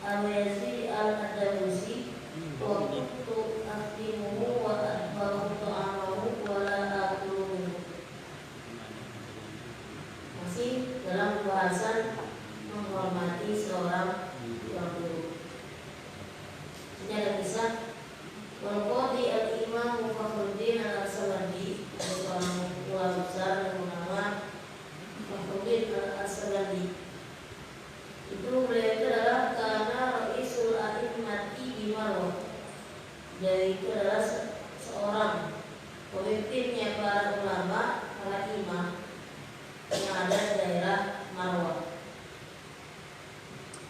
Al-Yazid Al-Andalusi wa kuntu akhdimuhu wa atba'u ta'amahu wa la akulu minhu. Masih dalam bahasan menghormati seorang yang guru. Ini ada kisah Wal-Qadhi Al-Imam Fakhruddin Al-Aswandi, seorang ulama besar yang bernama Fakhruddin Al-Aswandi. Itu beliau itu adalah karena Ra'isul A'immati di Marwah. Dia itu adalah seorang pemimpinnya para ulama, para imam yang ada di daerah Marwah.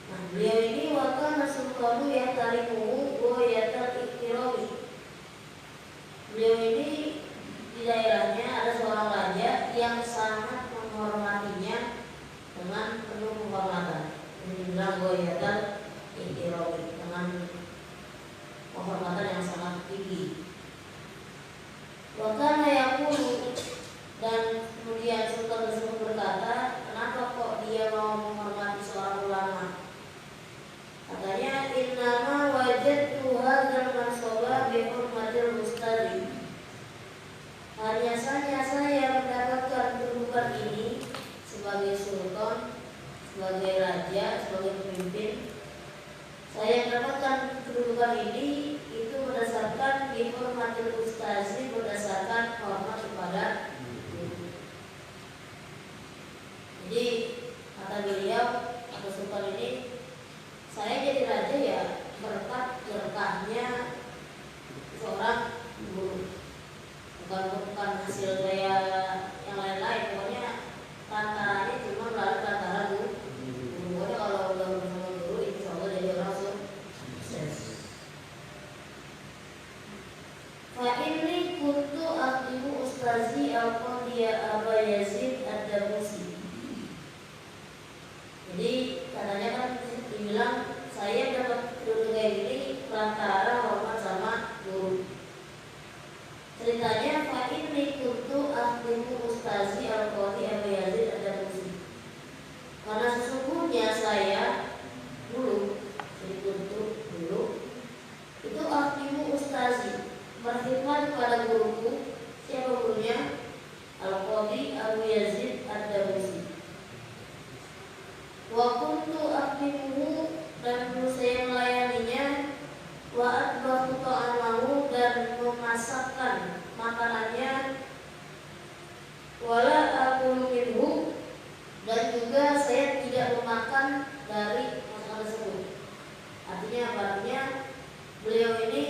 Nah, beliau ini wakana sultanu yatarimuhu wa yatariqirawi. Beliau ini di daerahnya ada seorang raja yang sangat menghormatinya dengan penuh penghormatan. Ini dibilang wa yatariqirawi, dengan penghormatan yang sangat tinggi. Wakana yaqulu, dan kemudian sultan tersebut berkata, kenapa kok dia mau menghormati seorang ulama? Katanya, innama wajadtu hadzal mansaba bi hurmatil ustadi. Hanya saja saya mendapatkan kedudukan ini sebagai sultan, sebagai raja, sebagai pemimpin. Saya mendapatkan kedudukan ini itu berdasarkan bi hurmatil ustazi, berdasarkan hormat kepada guru. Jadi kata beliau atau sultan ini, saya jadi raja ya berkahnya seorang guru, bukan hasil saya yang lain-lain. Pokoknya lantarannya cuma melalui lantaran guru. Pokoknya kalau udah bersama guru, insya Allah jadi orang sukses. Fa inni kuntu akhdimu ustazi al-Qadhiya Aba Yazid Ad-Dabusi. Jadi katanya kan dibilang saya dapat kedudukan kayak gini lantaran hormat sama guru. Ceritanya fa inni kuntu akhdimu ustazi al-Qadhi Aba Yazid Ad-Dabusi. Karena sesungguhnya saya dulu, jadi kuntu dulu itu akhdimu ustazi, berkhidmat kepada guruku. Siapa gurunya? Al-Qadhi Abu Yazid Ad-Dabusi. Wa kuntu akhdimuhu, dan dulu saya melayaninya. Wa atbahu ta'amahu, dan memasakkan makanannya. Wala akulu minhu, dan juga saya tidak memakan dari masakan tersebut. Artinya apa? Artinya beliau ini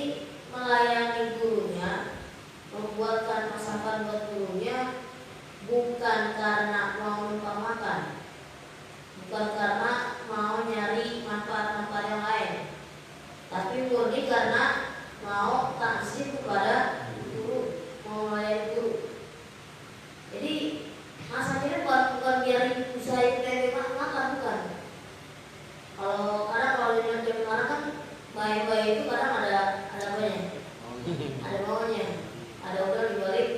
melayani gurunya, membuatkan masakan buat gurunya bukan karena mau numpang makan, bukan karena mau nyari manfaat-manfaat yang lain, tapi murni karena mau taksir kepada guru, mau melayani guru. Jadi masaknya bukan biar usaha itu makan, bukan. Kalau di zaman sekarang kan bayi-bayi itu kadang ada banyak, ada maunya, ada udah dibalik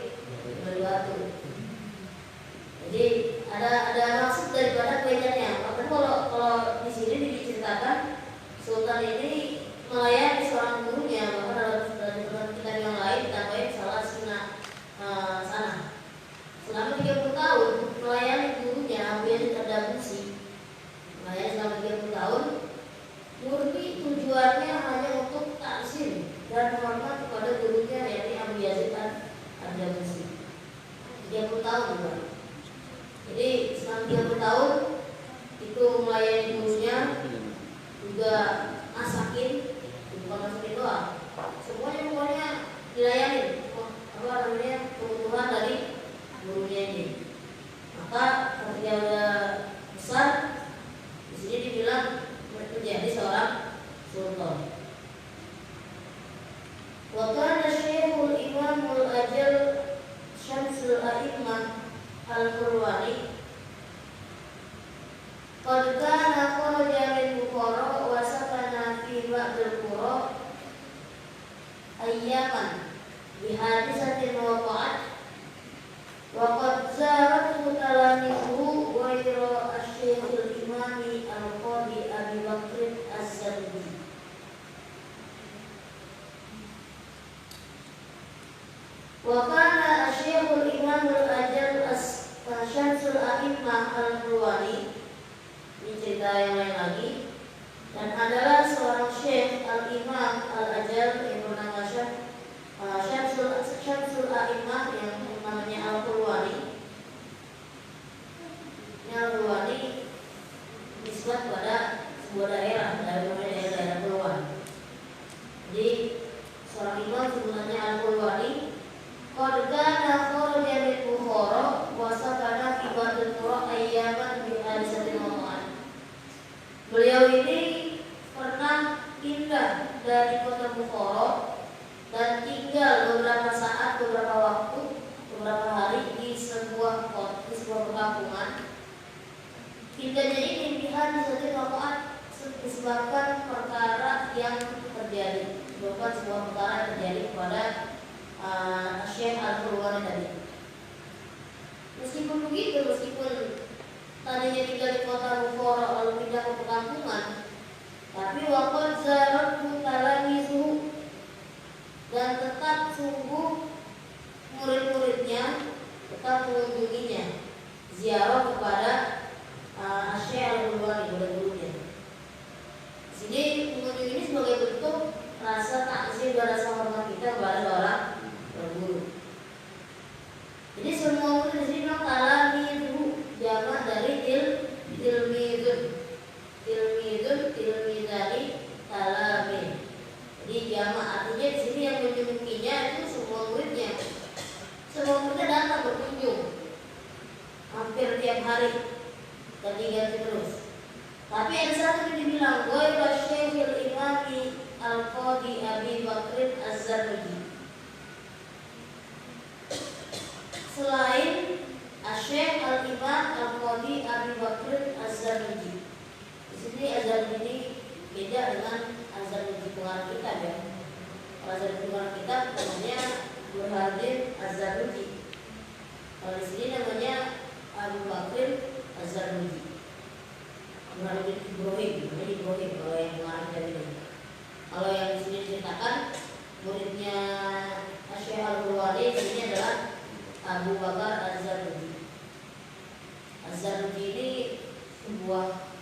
batu. Jadi ada maksud daripada kaitannya. Makanya kalau di sini diceritakan sultan ini melayani seorang gurunya, maka dalam kitab yang lain ditambahin salah sana. Selama 30 tahun melayani gurunya Abu Yazid Ad-Dabusi, melayani selama 30 tahun, murni tujuannya hanya untuk takzim dan hormat kepada gurunya, yakni Abu Yazid Ad-Dabusi. 30 tahun juga. Jadi selama 30 tahun itu melayani gurunya, juga masakin, bukan masakin doang, semuanya pokoknya dilayani. Kebutuhan dari gurunya ini. Maka ketika udah besar, di sini dibilang menjadi seorang sultan. Wa kana Syekhul Imamul Ajal Syamsul A'immah Al-Qurwani qad kana kharaja Wa kana asy-Syekhul Imamul Ajal Syamsul A'immah Al-Qurwani, ini cerita yang lain lagi, dan adalah seorang Syekh Al-Imam Al-Ajal yang bernama Syamsul A'immah yang namanya Al-Qurwani. Ini Al-Qurwani nisbat pada sebuah daerah dari daerah Qurwan. Jadi seorang imam sebenarnya Al-Qurwani qad kana kharaja min Bukhara wa sakana fi Badil Qura ayyaman bi alisatil Maw'an. Beliau ini pernah pindah dari kota Bukhara dan tinggal beberapa saat, beberapa waktu, beberapa hari di sebuah perkampungan. Pindahnya ini pilihan disebut Maw'an disebabkan perkara yang terjadi, disebabkan sebuah perkara yang terjadi kepada Syekh Al-Qurwani tadi. Meskipun begitu, meskipun tadinya tinggal di kota Bukhara lalu pindah ke perkampungan, tapi waqad zaratu talamizuhu, dan tetap sungguh murid-muridnya tetap mengunjunginya, ziarah kepada Syekh Al-Qurwani, murid-muridnya. Di sini mengunjungi ini sebagai bentuk rasa takzim dan rasa hormat kita kepada seorang berguru. Jadi semua murid di sini bilang talamizuhu, jamak dari tilmizani, talamin. Jadi jamak artinya di sini yang mengunjunginya itu semua muridnya. Semua muridnya datang berkunjung hampir tiap hari dan diganti terus. Tapi ada satu yang dibilang ghairu Syekhul Imami Al-Qadi Abi Bakr Az-Zarnuji, selain Syekh Al-Imam Al-Qadi Abi Bakr Az-Zarnuji. Di sini Az-Zarnuji ini beda dengan Az-Zarnuji pengarang kitab ya. Kalau Az-Zarnuji pengarang kitab namanya Burhanuddin Az-Zarnuji. Kalau di sini namanya Abu Bakr Az-Zarnuji. Burhanuddin Ibrahim, namanya Ibrahim kalau yang pengarang kitab ini. Kalau yang di sini diceritakan muridnya Syekh Al-Qurwani di sini adalah Abu Bakar Az-Zarnuji. Az-Zarnuji ini sebuah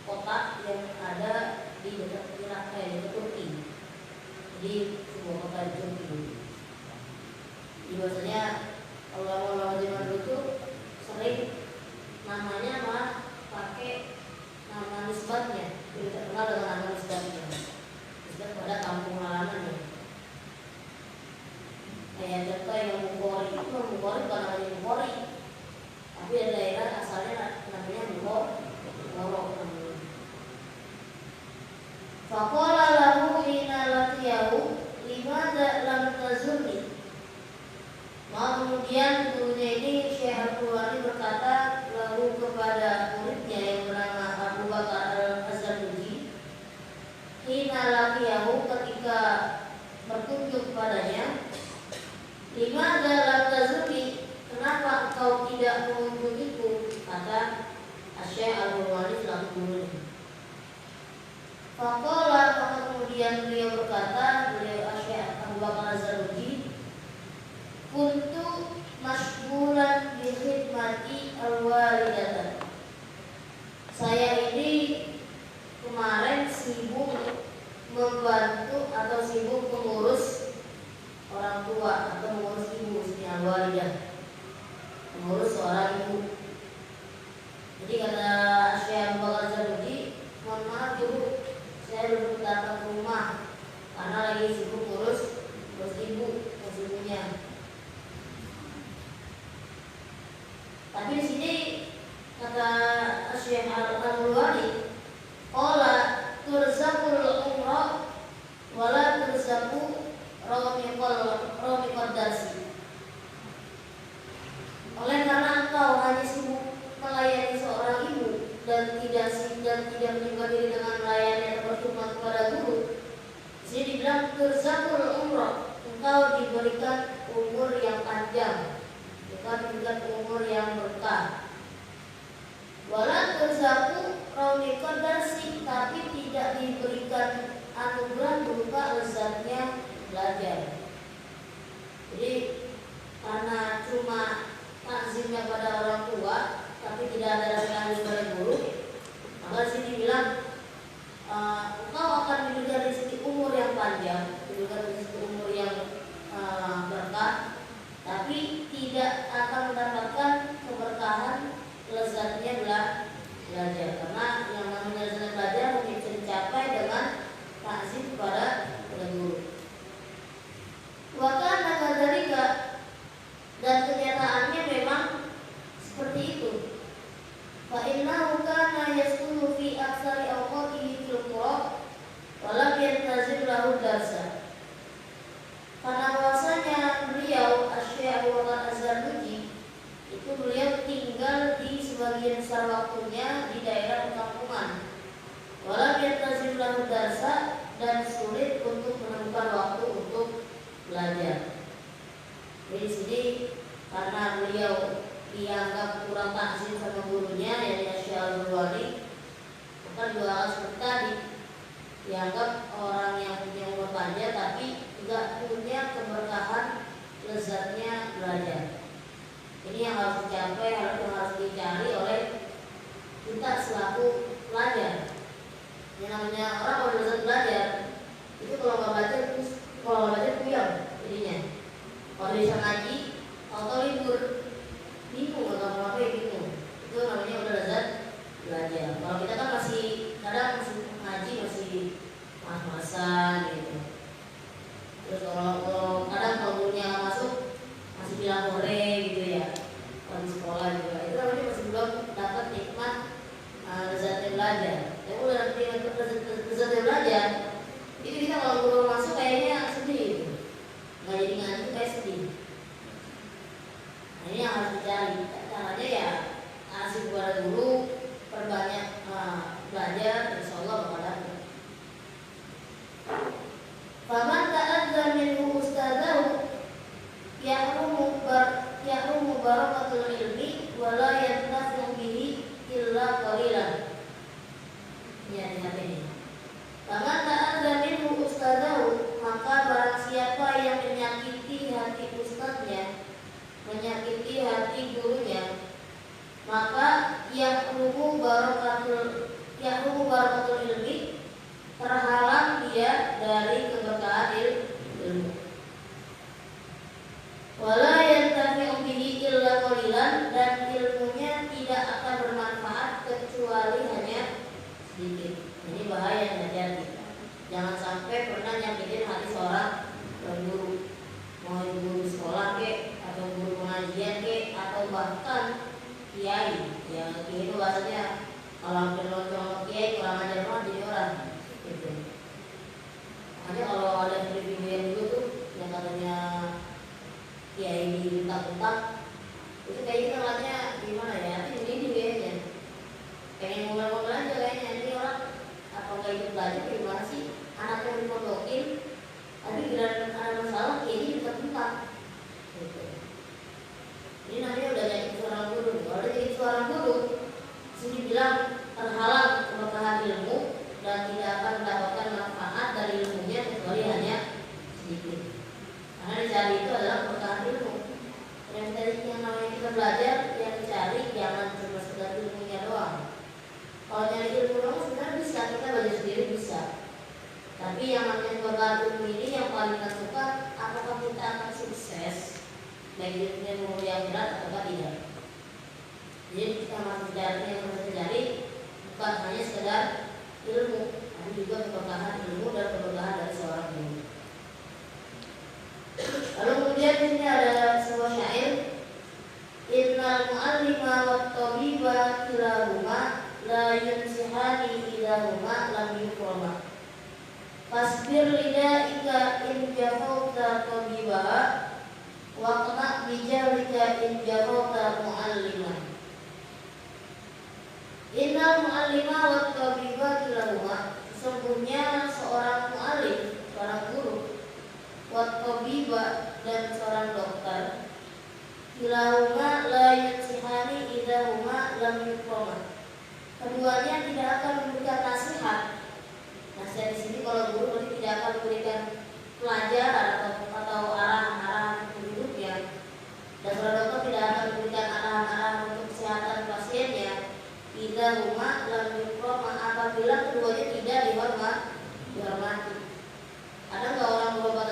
kota yang ada di dekat Irak, di Turki. Jadi sebuah kota di Turki. Jadi biasanya ulama-ulama zaman dulu itu sering namanya malah pakai nama nisbatnya, jadi terkenal dengan nama nisbatnya, nisbat pada kampung halamannya. Kayak contoh yang Bukhari itu, Bukhari bukan namanya Bukhari, tapi ada daerah asalnya namanya Bukhara. Faqala lahu hina laqiyahu limadza lam tazurni. Kemudian gurunya ini Syekh Al-Qurwani berkata lalu kepada muridnya yang bernama Abu Bakar Az-Zarnuji, hina laqiyahu, ketika berkunjung kepadanya, limadza lam tazurni, kenapa engkau tidak mengunjungiku, kata Syekh Al-Qurwani selaku gurunya. Faqala, maka kemudian beliau berkata, beliau Syekh Abu Bakar Az-Zarnuji, kuntu masyghulan bi khidmati al-walidata. Saya ini kemarin sibuk membantu atau sibuk mengurus orang tua atau mengurus ibu, sini al-walidah, mengurus seorang ibu. Jadi kata Syekh Abu Bakar Az-Zarnuji, mohon maaf dulu, saya belum datang ke rumah karena lagi sibuk ngurus ibunya. Tapi di sini kata Syekh Al-Qurwani, qala turzaqul umrah wala turzaqu ramiqad darsi. Oleh karena engkau hanya sibuk melayani seorang ibu dan tidak menyibukkan diri dengan melayani atau berkhidmat kepada guru, di sini dibilang turzaqul umrah, engkau diberikan umur yang panjang, diberikan umur yang berkah. Wala turzaqu ramiqad darsi, tapi tidak diberikan anugerah berupa lezatnya belajar. Jadi karena cuma takzimnya pada orang tua tapi tidak ada rasa takzim pada guru, maka di sini bilang engkau akan diberikan rezeki umur yang panjang, diberikan rezeki umur yang berkah, tapi tidak akan mendapatkan keberkahan lezatnya belajar, karena yang namanya lezatnya belajar mungkin bisa dicapai dengan takzim kepada guru. Bahkan kadzalika, dan kenyataannya memang seperti itu. Fa innahu kana yasqulu fi aktsari awqatihi fil qura wa lam yantazim lahu darsa. Karena bahwasanya beliau Asy-Syaikh Abu Bakar Az-Zarnuji itu beliau tinggal di sebagian besar waktunya di daerah perkampungan. Wa lam yantazim lahu darsa, dan sulit untuk menemukan waktu untuk belajar. Di sini karena beliau dianggap kurang takzim sama gurunya, yaitu Syekh Al-Burwani, maka juga seperti tadi dianggap orang yang punya umur panjang tapi tidak punya keberkahan lezatnya belajar. Ini yang harus dicapai, yang harus dicari oleh kita selaku pelajar. Yang namanya orang kalau lezat belajar itu kalau nggak belajar puyeng jadinya. Kalau bisa ngaji atau libur bingung atau mau apa bingung, itu namanya udah lezat belajar. Kalau kita kan masih kadang masih ngaji masih mas-masan gitu. Terus kalau kadang kalau gurunya masuk masih bilang sore gitu ya, kalau di sekolah juga itu namanya masih belum dapat nikmat lezatnya belajar. Tapi udah dapat lezatnya belajar, itu kita kalau guru masuk kayaknya sedih gitu. Nggak jadi ngaji kayak sedih. Nah, ini yang harus dicari. Caranya ya kasih kepada guru, perbanyak belajar, insya Allah bakal dapat. Faman ta'adza minhu ustadahu yahrumu barakatul ilmi wa la yantafi'u bihi illa qalilan. Ya, lihat ini. Faman ta'adza minhu ustadahu, maka barang siapa yang menyakiti hati ustadznya, menyakiti hati gurunya, maka yahrumu barakatul ilmi, terhalang dia dari keberkahan ilmu. Wala yantafi'u bihi illa qalilan, dan ilmunya tidak akan bermanfaat kecuali hanya sedikit. Ini bahaya, hati-hati. Jangan sampai pernah nyakitin hati seorang guru, mau guru sekolah kek, atau guru pengajian kek, atau bahkan kiai. Yang kiai itu bahasanya kalau hampir lonceng kiai kurang ajar banget jadi orang. Gitu. Makanya kalau ada video yang dulu tuh yang katanya kiai dibentak-bentak, itu kayaknya katanya gimana ya? Ini kayaknya pengen ngomel-ngomel aja kayaknya. Ini orang apa nggak ikut belajar gimana sih? Anaknya dipondokin, tapi giliran ada masalah kiai dibentak-bentak. Gitu. Ini namanya udah jadi seorang guru. Kalau udah jadi seorang guru, sini bilang terhalang keberkahan ilmu dan tidak akan mendapatkan manfaat dari ilmunya kecuali hanya sedikit. Karena dicari itu adalah keberkahan ilmu. Yang namanya kita belajar, yang dicari jangan cuma sekedar ilmunya doang. Kalau nyari ilmu doang sebenarnya bisa, kita belajar sendiri bisa. Tapi yang namanya keberkahan ilmu ini yang paling kita suka, apakah kita akan sukses baik ilmunya mau yang berat atau tidak. Jadi kita masih mencari bukan hanya sekedar ilmu, tapi juga keberkahan ilmu dan keberkahan dari seorang guru. Lalu kemudian di sini ada sebuah syair, innal mu'allima wat tabiba kilahuma la yunsihani idahuma lam yukrama. Fasbir lidaika in jafauta tabibaha waqna bijalika in jafauta mu'allima. Innal mu'allima wat tabiba kilahuma, sesungguhnya seorang mu'allim, seorang guru, wat tabiba, dan seorang dokter, kilahuma la yunsihani idahuma lam yukrama. Keduanya tidak akan memberikan nasihat. Nasihat di sini kalau guru berarti tidak akan memberikan pelajaran atau arah-arah hidupnya dalam yukroma apabila keduanya tidak dihormati. Ada nggak orang bawa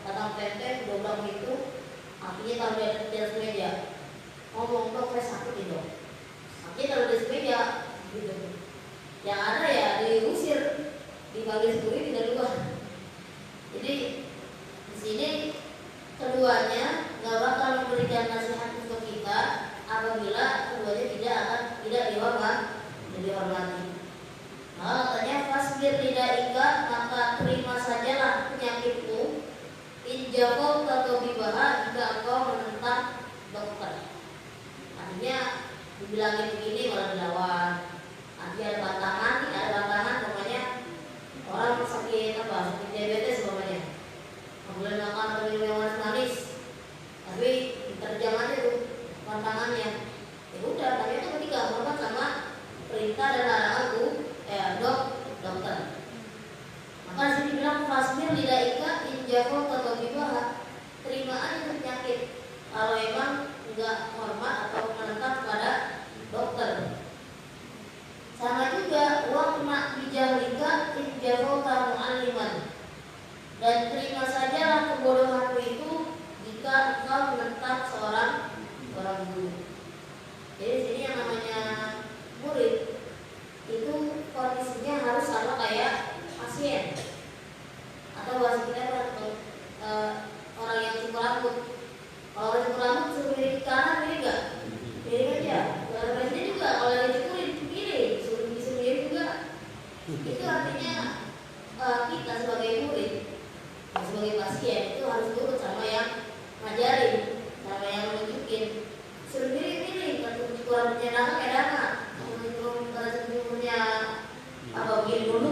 batang tempe dobrak itu, akhirnya taruh di atas meja, ngomong dok saya sakit nih dok, akhirnya taruh di atas meja, gitu. Yang ada ya diusir, dibagi sendiri dari luar. Jadi di sini keduanya nggak bakal memberikan nasihat untuk kita apabila keduanya tidak dihormati. Maka katanya fasbir lidaika, maka terima sajalah penyakitmu, injafau tatobibaha, jika engkau menentang dokter. Artinya dibilangin begini malah dilawan. Nanti ada bantahan, pokoknya orang sakit diabetes pokoknya. Kemudian makan atau minum yang manis, tapi terjemahannya tuh tantangannya. Ya udah, tapi itu ketika hormat sama perintah dan larangan dokter. Maka di sini bilang fasbir lidaika injafau tatobibaha, terima aja penyakit kalau emang enggak hormat atau menentang kepada dokter. Sama juga waqna bijahlika injafau mu'alliman, dan terima sajalah kebodohanmu itu jika engkau menentang seorang guru. Jadi sini yang namanya murid itu kondisinya harus sama kayak pasien, atau bahasa kita orang yang cukur rambut. Kalau orang cukur rambut suruh miring ke kanan, miring nggak? Miring aja. Kalau presiden juga kalau lagi cukurin miring, suruh miring juga. Itu artinya kita sebagai murid, sebagai pasien itu harus turut sama yang ngajarin, sama yang menunjukin. Suruh miring, kalau cukur rambutnya dana, punya apa bikin dulu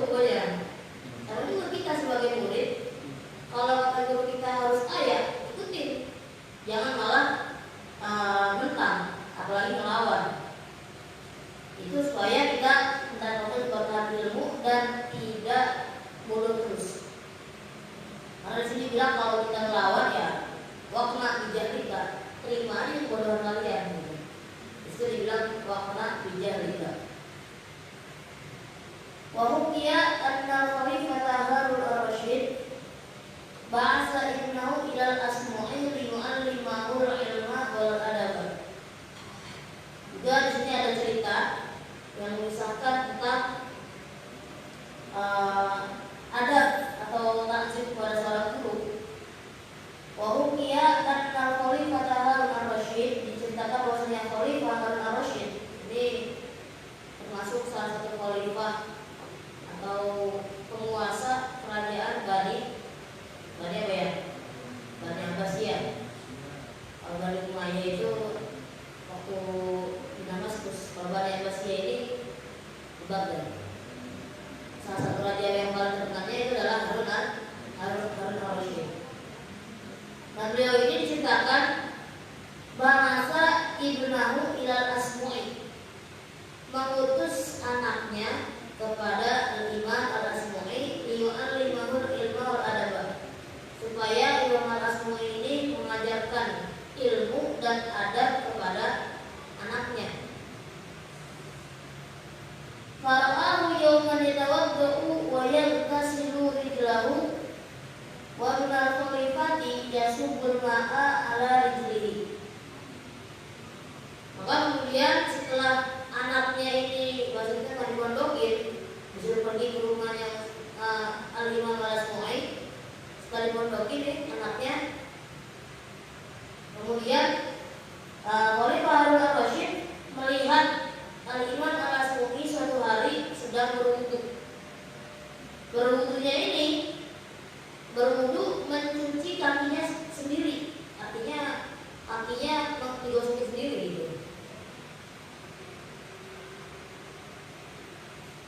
pokoknya. Tapi juga kita sebagai murid, kalau kata guru kita harus ikutin, jangan malah mentang, apalagi melawan. Itu supaya kita mendapatkan berkah ilmu dan tidak bodoh terus. Karena di sini bilang kalau kita melawan ya waqna bijahlika, terima aja kebodohan kalian. Itu dibilang waqna bijahlika. Wahukia anna khalifata Harun ar-Rasyid ba'asa ibnahu ilal asmu'i limu'allimahul ilma wal adab. Juga di sini ada cerita yang mengisahkan tentang adab atau takzim kepada seorang guru. Wahukia anna khalifata Harun ar-Rasyid, diceritakan bahwasanya Khalifah Harun ar-Rasyid ini termasuk salah satu khalifah atau penguasa kerajaan Bani apa ya? Bani Abbasiyah. Kalau Bani Umayyah itu waktu di Damaskus. Kalau Bani Abbasiyah ini di Baghdad. Salah satu raja yang paling terkenalnya itu adalah Harun ar-Rasyid. Dan beliau ini diceritakan bahasa ibnahu ilal asmu'i, mengutus anaknya kepada Imam al-Asmu'i liyu'allimahul ilma wal adab, supaya Imam al-Asmu'i ini mengajarkan ilmu dan adab kepada anaknya. Fara'ahu yawman yatawadda'u wa yaghtasilu rijlahu wa min al-khalifati yasubbul ma'a ala rijlihi. Maka kemudian setelah anaknya ini maksudnya kan dipondokin, disuruh pergi ke rumahnya Al-Imam al-Asmu'i. Setelah dipondokin anaknya, kemudian Khalifah Harun ar-Rasyid melihat Al-Imam al-Asmu'i suatu hari sedang berwudu. Berwudunya ini berwudu mencuci kakinya sendiri, artinya kakinya digosok sendiri gitu.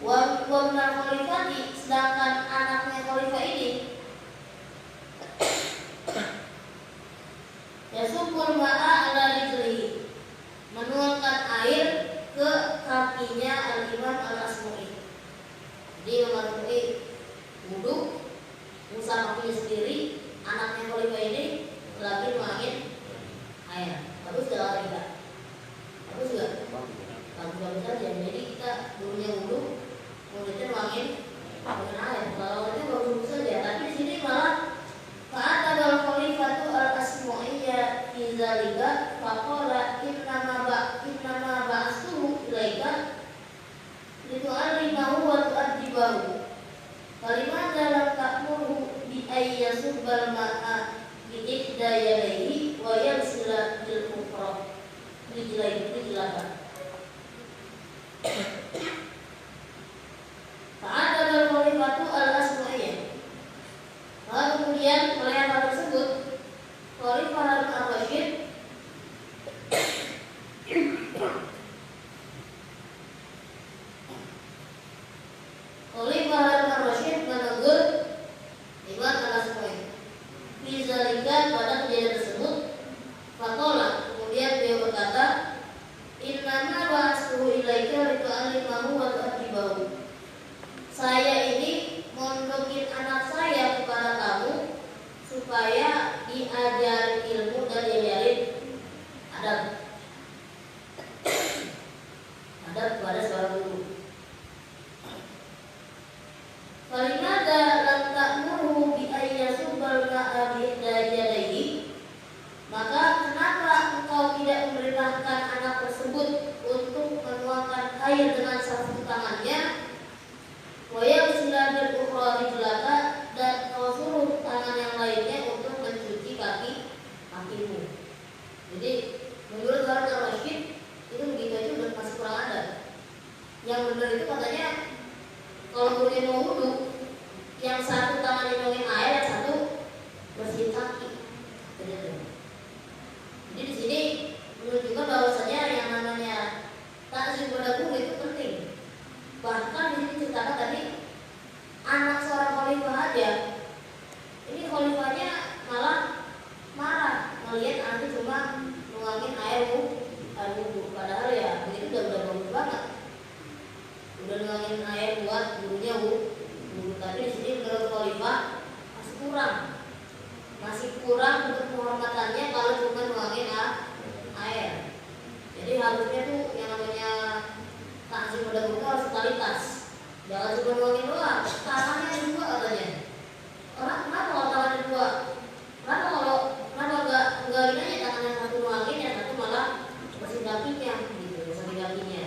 Wa benar khalifah, sedangkan anaknya khalifah ini yasubul ma'a ala rijlihi, menuangkan air ke kakinya Al-Imam al-Asmu'i. Jadi Imam al-Asmu'i wudu, usah kakinya sendiri, anaknya khalifah ini lagi nuangin air. Bagus gak tidak? Bagus gak? Bagus saja. Jadi kita kita dulunya wudhu, kemudian nuangin air. Kalau itu baru saja. Tapi di sini malah Fa'ata wal khalifatu al-asmu'iyya fi zalika faqala innama ba'astuhu ilaika litu'allimahu wa tu'addibahu. Kalimat dalam ta'murhu bi ayyasubbal ma'a bi ihda yadayhi wa yarsila bil ukhra. Dijelaskan. Fa'ata wal khalifatu al-asmu'iyya. Lalu kemudian oleh hal tersebut Khalifah Harun ar-Rasyid menegur Imam al-Asmu'i Fizalika pada kejadian tersebut. Faqala, kemudian beliau berkata, innama ba'astuhu ilaika litu'allimahu wa tu'addibahu. Saya ini mondokin anak saya kepada kamu supaya diajarin ilmu dan diajarin adab kepada seorang guru. Kalimada lam ta'murhu bi ayyasubbal ma'a bi yadayhi. Maka kenapa engkau tidak memerintahkan anak tersebut untuk menuangkan air dengan satu tangannya? Wayang silabil ukhra rijlaka, dan kau suruh tangan yang lainnya untuk mencuci kakimu. Jadi menurut Harun ar-Rasyid itu begitu aja udah masih kurang ada. Yang benar itu katanya kalau kemudian mau wudhu, yang satu tangan nyumbangin air, yang satu bersihin kaki. Jadi di sini menunjukkan bahwasanya yang namanya takzim pada guru itu penting. Bahkan di sini ceritakan tadi anak seorang khalifah aja, ini khalifahnya malah marah melihat anaknya cuma nuangin air wudhu. Padahal ya begitu udah bagus banget, udah nuangin air buat gurunya wudhu. Tapi di sini menurut khalifah masih kurang untuk penghormatannya kalau cuma nuangin air. Jadi harusnya tuh yang namanya takzim pada guru harus totalitas. Jangan cuma nuangin doang, tangannya dua katanya. Orang kenapa kalau tangannya dua? Kenapa enggak ini aja tangan yang satu nuangin, yang satu malah bersih kakinya gitu, bersih kakinya.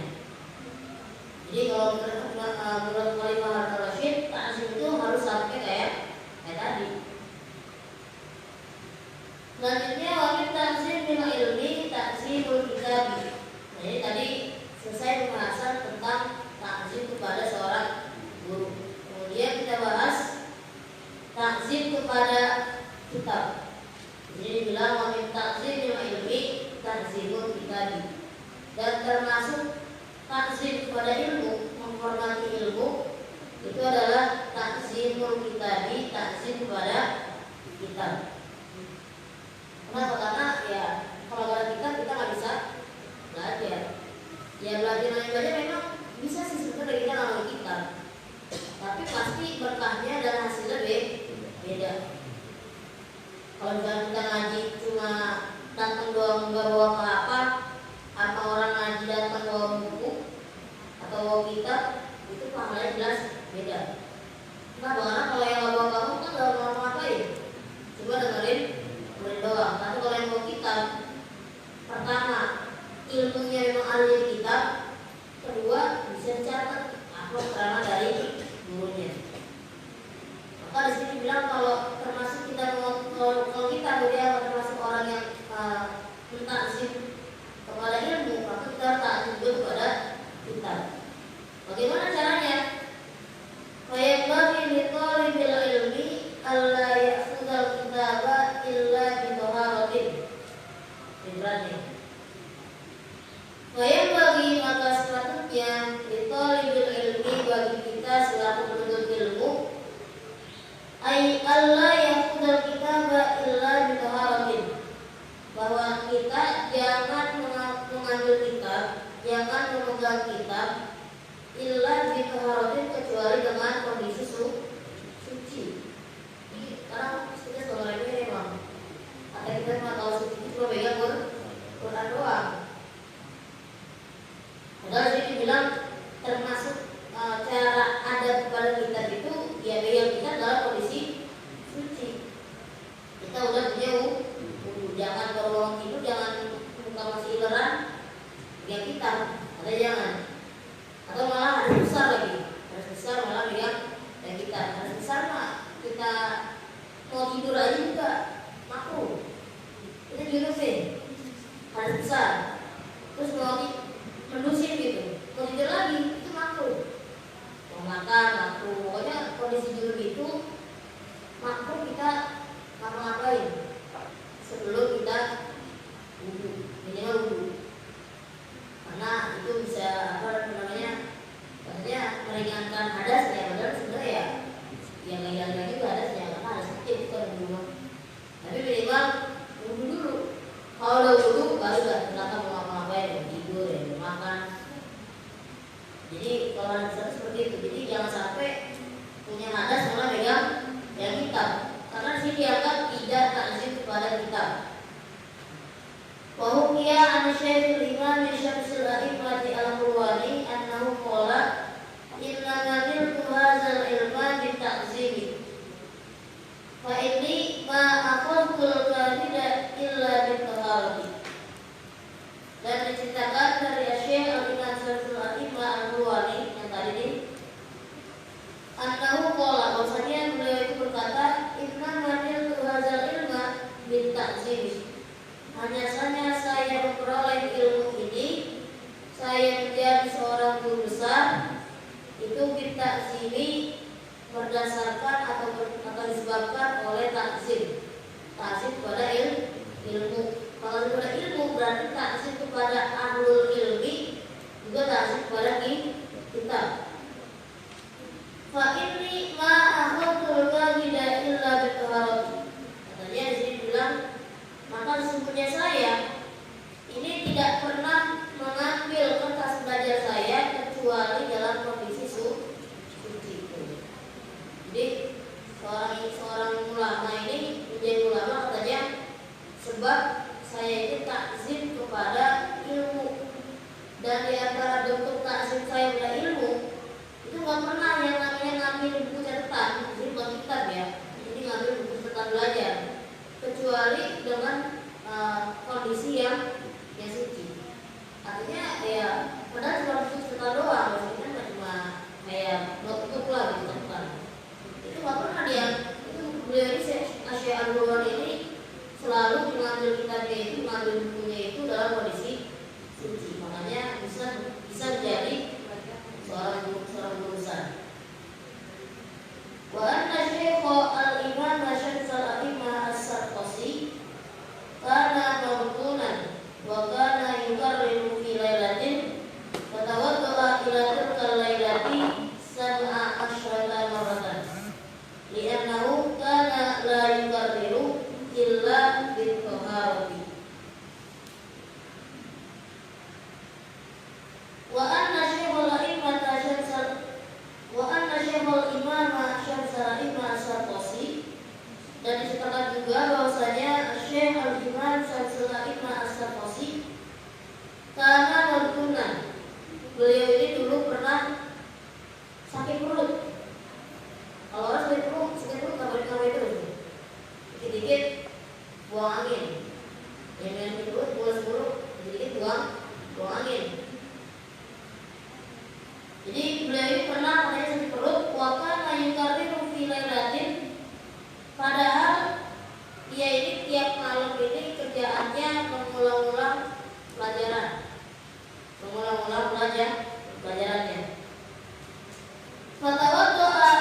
Jadi kalau menurut Khalifah Harun ar-Rasyid, takzim itu harus sampai kayak tadi. Selanjutnya wajib takzim bil ilmi takzimul kitabi. Jadi tadi selesai pembahasan tentang takzim kepada seorang guru. Kemudian kita bahas takzim kepada kitab. Jadi dibilang wajib takzim bil ilmi takzimul kitabi. Dan termasuk takzim kepada ilmu, menghormati ilmu, itu adalah takzimul kitabi, takzim kepada kitab. Kenapa? Karena ya kalau ada kitab kita nggak bisa belajar. Ya belajar memang bisa sih sebenarnya kita nggak kitab, tapi pasti berkahnya dan hasilnya beda. Kalau misalnya kita ngaji cuma datang doang nggak bawa apa orang ngaji datang bawa buku atau bawa kitab, itu pahalanya jelas beda. Kenapa? Karena kalau yang nggak bawa kamu kan nggak mau ngapain, cuma dengerin doang. Tapi kalau yang bawa kitab, pertama ilmunya memang ahli kitab, kedua bisa dicatat apa keterangan dari gurunya. Maka di sini bilang kalau termasuk kita kalau kita beliau termasuk orang yang mentakzim kepada ilmu, maka kita takzim juga kepada kitab. Bagaimana caranya? Fayaqbali li talibil ilmi alla ya'khudhal kitaba illa bi taharatin. Ibrani. Fayaqbali maka sepatutnya li talibil ilmi bagi kita selaku penuntut ilmu ay alla ya'khudhal kitaba illa bi taharatin. Bahwa kita jangan mengambil kitab, jangan memegang kitab illa bi taharatin kecuali dengan kondisi suci. Karena kita sebenarnya memang ada kita nggak tahu suci itu cuma pegang Quran doang. Padahal jadi bilang pada kita itu ya yang kita dalam kondisi suci. Kita udah punya wudu, jangan kalau orang tidur jangan muka masih ileran yang kita, ada jangan. Atau malah harus besar lagi, harus besar malah yang kita harus besar mah kita mau tidur aja juga makruh. Itu jurusin harus besar. Terus mau mendusin gitu, mau tidur lagi itu makruh. Mau makan makruh, pokoknya kondisi junub itu makruh kita ngapa-ngapain sebelum kita wudu, minimal wudu. Karena itu bisa maksudnya meringankan hadas ya, padahal sebenarnya ya yang nggak juga hadasnya karena hadas kecil itu kan dulu. Tapi minimal wudu dulu. Kalau udah wudu baru ternyata mau ngapa-ngapain, mau tidur, ya mau makan. Jadi kalau hadas seperti itu, jadi jangan sampai punya hadas malah pegang yang hitam. Karena di sini dianggap tidak takzim kepada kita. Wa hukiya an Syaikhul Imam Syamsul A'immati al-Qurwani annahu qala inna niltu hadzal ilma bi ta'zimi fa inni ma akhadtul qadida illa bi taharati. Dan diceritakan dari Syekh Al-Imam Syamsul A'immah al-Qurwani yang tadi ini annahu qala, bahwasanya beliau itu berkata inna niltu hadzal ilma bi ta'zimi, hanya saja saya memperoleh ilmu ini, saya menjadi seorang guru besar itu kita sini berdasarkan atau disebabkan oleh takzim kepada ilmu. Kalau kepada ilmu berarti takzim kepada ahlul ilmi, juga takzim kepada kita. Fa inni ma akhadul qadida illa bi taharati. Katanya di sini bilang, maka sesungguhnya saya ini tidak pernah mengambil kertas belajar saya kecuali dalam kondisi suci. Jadi seorang ulama ini menjadi ulama katanya sebab saya ini takzim kepada ilmu, dan di antara bentuk takzim saya pada ilmu itu nggak pernah yang namanya ngambil buku catatan, jadi bukan kitab ya, jadi ngambil buku catatan belajar kecuali dengan kondisi yang suci. Artinya ya padahal cuma buku catatan doang, maksudnya cuma kayak notebook lah gitu kan. Itu nggak pernah dia, itu beliau ini Syekh Al-Qurwani ini selalu mengambil kitabnya itu, mengambil bukunya itu dalam kondisi suci. Makanya bisa menjadi seorang guru besar. Wa anna Syekh Al-Imam Syamsul A'immah As-Sarqasi kana mawdunan wa kana yukarriru fi lailatin wa tawadda'a ila tilkal lailati sab'a asyrata marratan li'annahu kana la yukarriru illa bit-taharati. Wa anna Syekhul Imam Syamsul A'immah As-Sarqasi, dan diceritakan juga bahwasanya Syekh Al-Imam Syamsul A'immah As-Sarqasi karena bertunan, beliau ini dulu pernah sakit perut. Kalau orang sakit perut ngapain terus? Dikit-dikit buang angin. Yang sakit perut mulus-mulus, dikit-dikit buang angin. Jadi beliau ini pernah katanya sakit perut, wa kana yukarriru fi lailatin, padahal dia ini tiap malam ini kerjaannya mengulang-ulang pelajarannya. Fatawaddo'a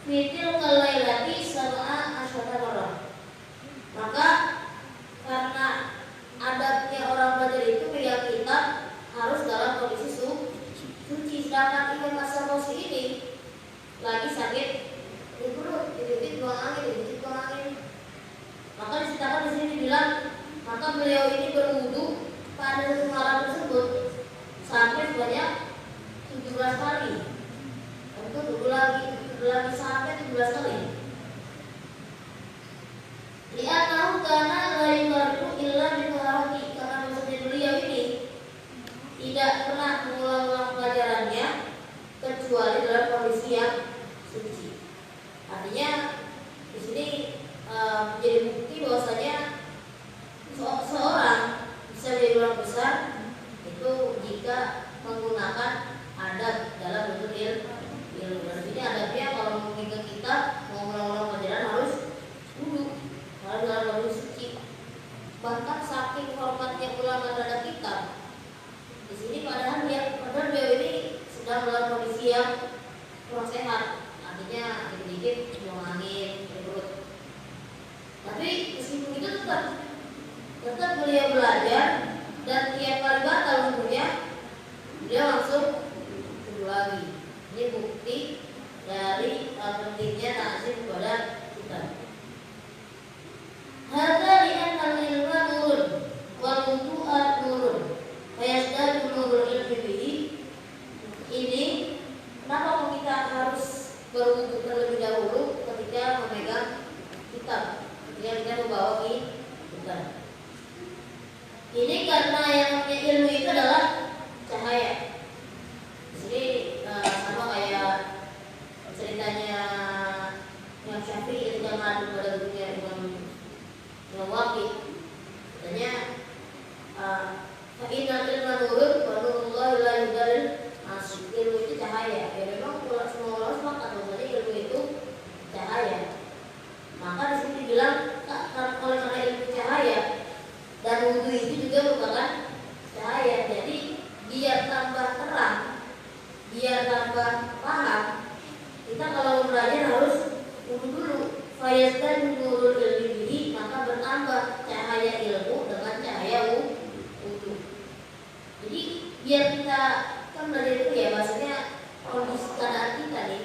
fi tilkal lailati sab'a asyara marrah. Maka karena adabnya orang belajar itu pegang kitab harus dalam kondisi suci, sedangkan Imam As-Sarqasi ini lagi sakit perut, titik buang angin. Maka diceritakan di sini dibilang, maka beliau ini berwudu pada satu malam tersebut sampai sebanyak 17 kali. Untuk wudu lagi sampai 17 kali. Li'annahu kana la yukarriru illa bi taharati, karena maksudnya beliau ini tidak pernah mengulang-ulang pelajarannya kecuali dalam kondisi yang suci. Artinya di sini menjadi bukti bahwasanya seorang bisa menjadi ulama besar itu jika menggunakan adab dalam bentuk ilmu. Dan ini adabnya kalau memegang kitab mau mengulang pelajaran harus duduk, harus dalam kondisi suci. Bahkan saking hormatnya ulama terhadap kitab, di sini padahal beliau ini sedang dalam kondisi yang kurang sehat, artinya dikit-dikit buang angin, perut. Tapi meskipun itu tetap beliau belajar dan tiap kali batal umurnya beliau langsung duduk lagi. Ini bukti dari pentingnya ta'zim kepada kita. Hadza li'anna al-ilma nurun wal wudu'a nurun fayazdadu nurul ilmi bihi. Ini kenapa kita harus berwudu terlebih dahulu ketika memegang kitab, ketika kita membawa kitab. Ini karena yang namanya ilmu itu adalah cahaya. Di sini sama kayak ceritanya Imam Syafi'i ketika mengadu pada dunia Imam Waqi. Katanya fa'inal ilma nurun wa nurullahi la yudalil masuk. Ilmu itu cahaya. Ya memang semua orang sepakat bahwa ilmu itu cahaya. Maka di sini dibilang karena ilmu cahaya dan wudhu itu juga merupakan cahaya. Jadi biar tambah terang, biar tambah paham, kita kalau belajar harus wudhu dulu. Fayazdadu nurul ilmi bihi, maka bertambah cahaya ilmu dengan cahaya wudhu. Jadi biar kita kan belajar itu ya bahasanya kondisi keadaan kita nih,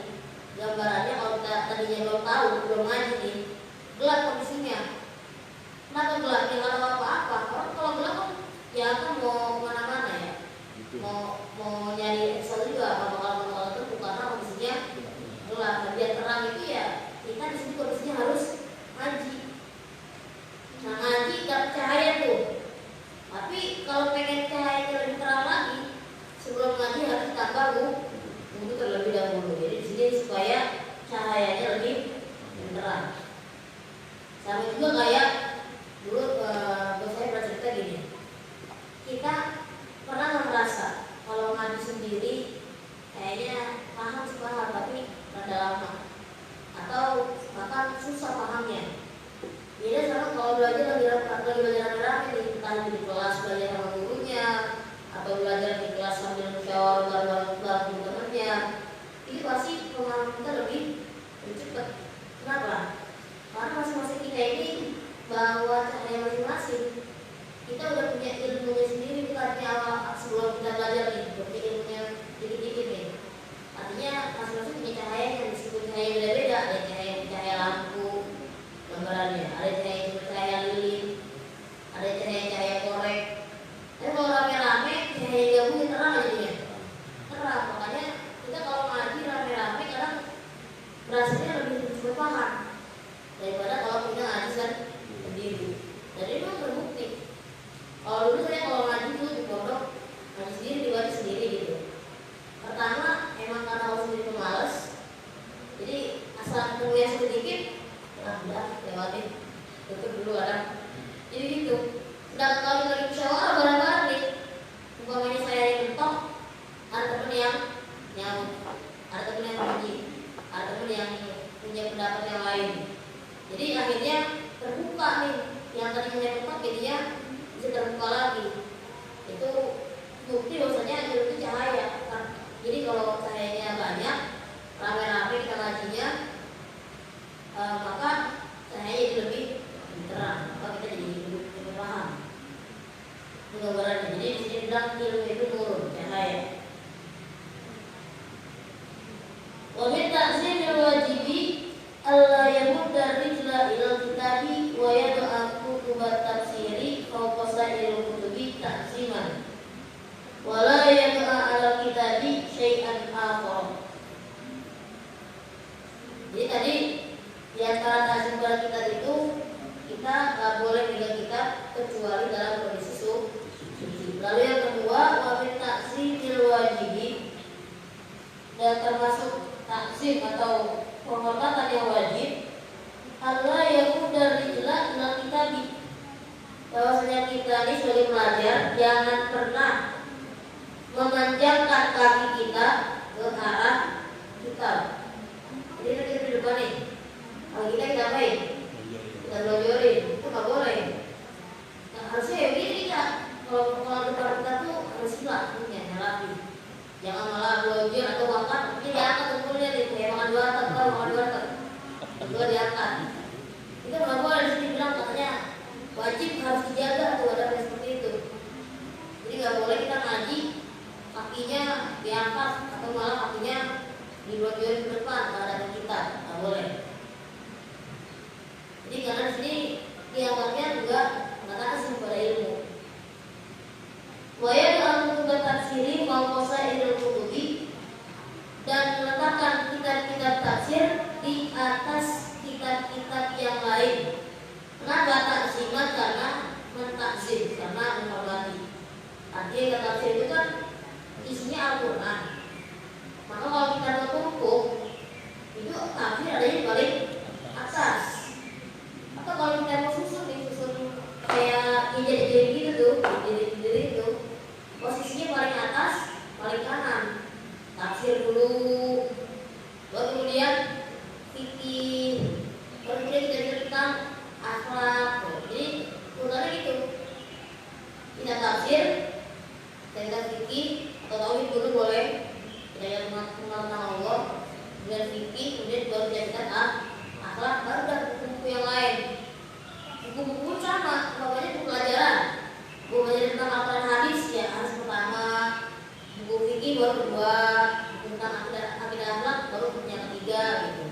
gambarannya kalau kita tadinya belum tahu, belum ngaji nih, gelap kondisinya. Kenapa gelap? Ya nggak tahu apa-apa. Orang kalau gelap kan ya kan mau kemana-mana ya, mau nyari Excel juga kalau bakal terbuka karena kondisinya gelap. Dan biar terang itu ya kita di sini kondisinya harus ngaji. Nah ngaji dapat cahaya tuh. Tapi kalau pengen cahayanya lebih terang lagi, sebelum ngaji harus tambah wudhu terlebih dahulu. Jadi di sini supaya cahayanya lebih terang. Sama juga kayak dulu saya pernah cerita gini. Kita pernah merasa kalau ngaji sendiri kayaknya paham tapi rada lama atau bahkan susah pahamnya. Jadi sama kalau belajar lagi rame-rame nih, entah di kelas belajar sama gurunya atau belajar di kelas sambil musyawarah bareng temannya, itu pasti pemahaman kita lebih cepat. Kenapa? Karena masing-masing kita ini bawa cahaya masing-masing. Kita udah punya ilmunya sendiri, bukannya awal sebelum kita belajar nih, berarti ilmunya dikit-dikit nih. Artinya masing-masing punya cahaya yang meskipun cahaya beda-beda. Ada cahaya lampu gambarannya, ada cahaya lilin, ada cahaya korek. Tapi kalau rame-rame cahaya gabung terang aja ya. Terang, makanya kita kalau ngaji rame-rame kadang berasanya lebih cepat paham daripada kalau kita ngaji sendiri. Dan itu terbukti. Kalau dulu saya kalau ngaji tuh di pondok ngaji sendiri, dibaca sendiri gitu. Pertama emang karena aku sendiri pemalas, jadi asal ketemu yang sedikit, udah lewatin, tutup dulu ada. Jadi gitu. Sedangkan kalau lagi musyawarah bareng-bareng nih, umpamanya saya yang mentok, ada temen yang ada temen yang benci, ada temen yang punya pendapat yang lain. Jadi akhirnya terbuka nih, yang tadinya mentok jadinya bisa terbuka lagi. Itu bukti bahwasanya itu cahaya. Jadi kalau cahayanya banyak, rame-rame kita ngajinya, maka cahaya jadi lebih terang, maka kita jadi lebih paham penggambarannya. Jadi di sini bilang ilmu itu nurun, cahaya. Wa min ta'zimil wajibi alla yamudda rijla ilal kitabi wa yad'a kutubat tafsiri fawqa sa'iril kutubi ta'ziman wa la yad'a ala kitabi syai'an akhar. Jadi tadi di antara ta'zim kepada kitab itu kita nggak boleh pegang kitab kecuali dalam kondisi suci. Lalu yang kedua, wa min ta'zimil wajibi, dan termasuk takzim atau penghormatan yang wajib, Allah yakudar rijla ila kitabi, bahwasanya kita ini sebagai pelajar jangan pernah memanjangkan kaki kita ke arah kitab. Jadi kita di depan nih, kalau kita apain? Kita lojorin, itu nggak boleh. Nah, harusnya ya begini kita, kalau depan kita tuh harus hilang, rapi. Jangan malah lojor atau angkat, ini diangkat tumpulnya nih, kayak makan dua angkat, kalau makan dua angkat, kedua diangkat. Itu nggak boleh, disini bilang katanya wajib harus dijaga tuh ada seperti itu. Jadi nggak boleh kita ngaji kakinya diangkat atau malah kakinya dilojorin ke depan kalau ada kita, nggak boleh. Jadi karena di sini dianggapnya juga mengatakan pada ilmu. Waya dalam kutubat tafsiri mengkosa ilmu kutubi, dan meletakkan kitab-kitab tafsir di atas kitab-kitab yang lain. Kenapa takziman? Karena mentakzim, karena menghormati. Artinya kitab tafsir itu kan isinya Al-Quran. Maka kalau kita mau tumpuk, itu tafsir ada di paling atas. Atau kalau kita mau susun kayak ijazah gitu tuh, ijazah itu posisinya paling atas, paling kanan. Tafsir dulu, baru kemudian fikih, baru kemudian kita bicara tentang akhlak. Jadi urutannya gitu. Kita tafsir, kita fikih atau tauhid dulu boleh. Kita mengenal tentang Allah, kemudian fikih, kemudian baru kita akhlak, baru ada buku-buku yang lain. Buku-buku sama, pokoknya buku pelajaran. Buku pelajaran tentang Al-Quran hadis ya harus pertama, buku fikih baru kedua, buku tentang akidah akhlak baru yang ketiga gitu.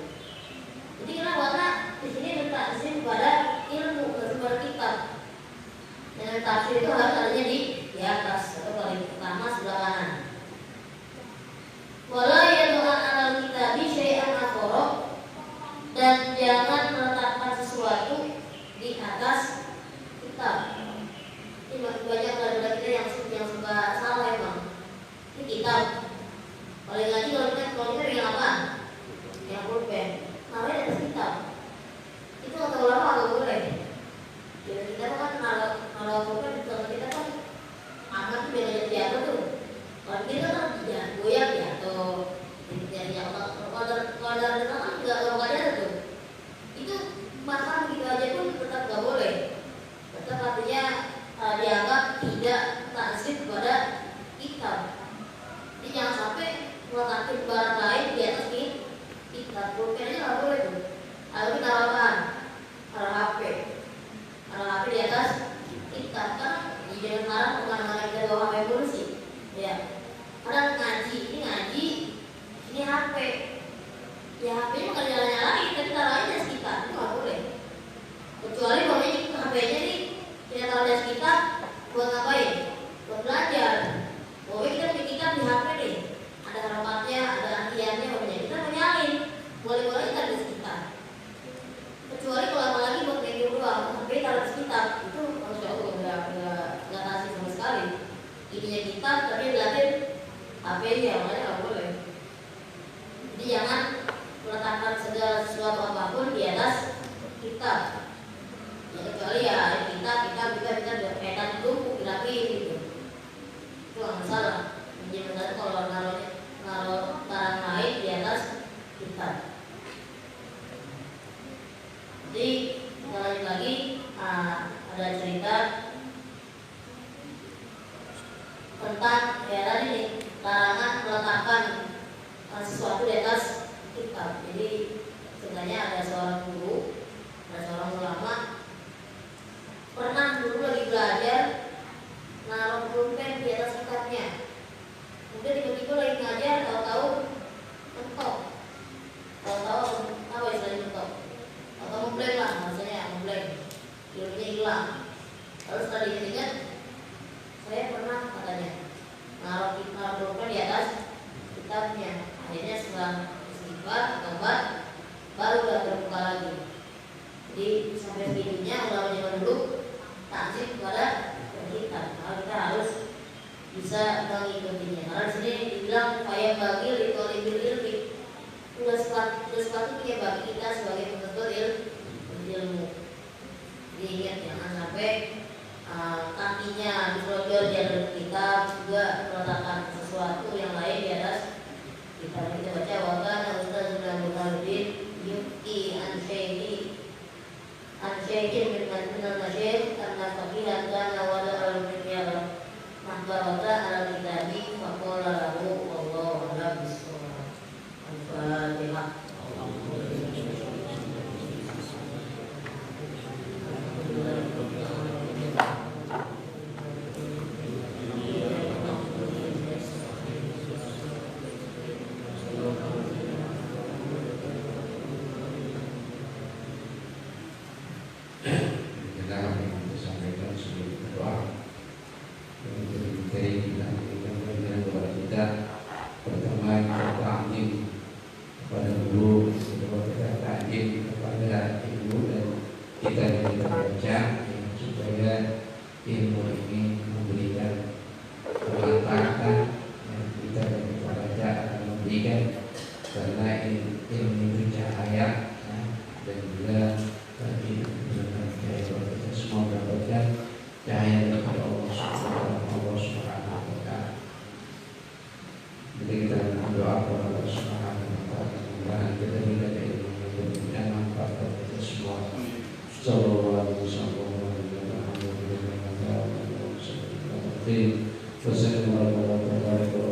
Jadi karena di sini bertakzim kepada ilmu, kepada kitab. Dan tafsir itu harus adanya di atas atau paling pertama sebelah kanan. Wala yadu'an alal kitabi syai'an akhara, dan jangan meletakkan sesuatu di atas kitab. Ini banyak dari kita yang suka salah emang. Ini kitab. Paling lagi kalau kita bilang apa? Yang pulpen. Namanya di atas kitab. Itu atau lama agak boleh. Jadi kita kan kalau pulpen di tempat kita kan amat tuh biar jatuh tuh. Kalau kita kan goyang jatuh. Jadi kalau dari kan juga kalau nggak ada tuh. Itu makan begitu aja pun tetap nggak boleh. Tetap artinya dianggap tidak takzim kepada kitab. Jadi jangan sampai meletakkan barang lain di atas kitab. Pulpennya nggak boleh tuh. Lalu kita lakukan HP di atas kitab kan di jalan sekarang bukan kita bawa HP dulu sih. Ya. Kadang ngaji, ini HP. Ya HP-nya bukan nyala-nyalain, tapi taruhnya di atas kitab, itu nggak boleh. Kecuali kalau ini HP-nya nih kita taruh di atas kitab buat ngapain? Buat belajar. Pokoknya kita punya kitab di HP nih, ada harokatnya, ada antiannya, pokoknya kita mau nyalin, boleh-boleh kita di atas kitab. Kecuali kalau apalagi buat media doang, HP taruh di kitab, itu masya Allah nggak tasik sama sekali. Ininya kitab, tapi dilatih HP-nya, makanya nggak boleh. Jadi jangan meletakkan segala sesuatu apapun di atas kitab. Ya kecuali ya kita petan dulu dirapiin gitu. Itu nggak masalah. Menjadi masalah kalau naruh barang lain di atas kitab. Jadi kita lanjut lagi, ada cerita tentang ya tadi nih larangan meletakkan sesuatu di atas kitab. Jadi sebenarnya ada seorang guru, ada seorang ulama pernah dulu lagi belajar naruh pulpen di atas kitabnya. Kemudian tiba-tiba lagi ngajar, tahu-tahu mentok. Tahu-tahu apa istilahnya mentok? Atau ngeblank lah, maksudnya ngeblank. Ilmunya hilang. Lalu setelah diingat, saya pernah katanya naruh pulpen di atas kitabnya. Akhirnya setelah istighfar, tobat, baru udah terbuka lagi. Jadi sampai segitunya ulama zaman dulu takzim kepada kitab. Kalau kita harus bisa mengikutinya. Karena di sini dibilang supaya bagi litolibil ilmi, ilmu bercahaya ya, dan juga bagi benar-benar kita semua mendapatkan cahaya daripada Allah Subhanahu wa Ta'ala. Jadi kita berdoa kepada Allah Subhanahu wa Ta'ala, mudah-mudahan kita diberikan ilmu yang memberikan manfaat bagi kita semua. Sallallahu alaihi wasallam. Wassalamualaikum warahmatullahi wabarakatuh.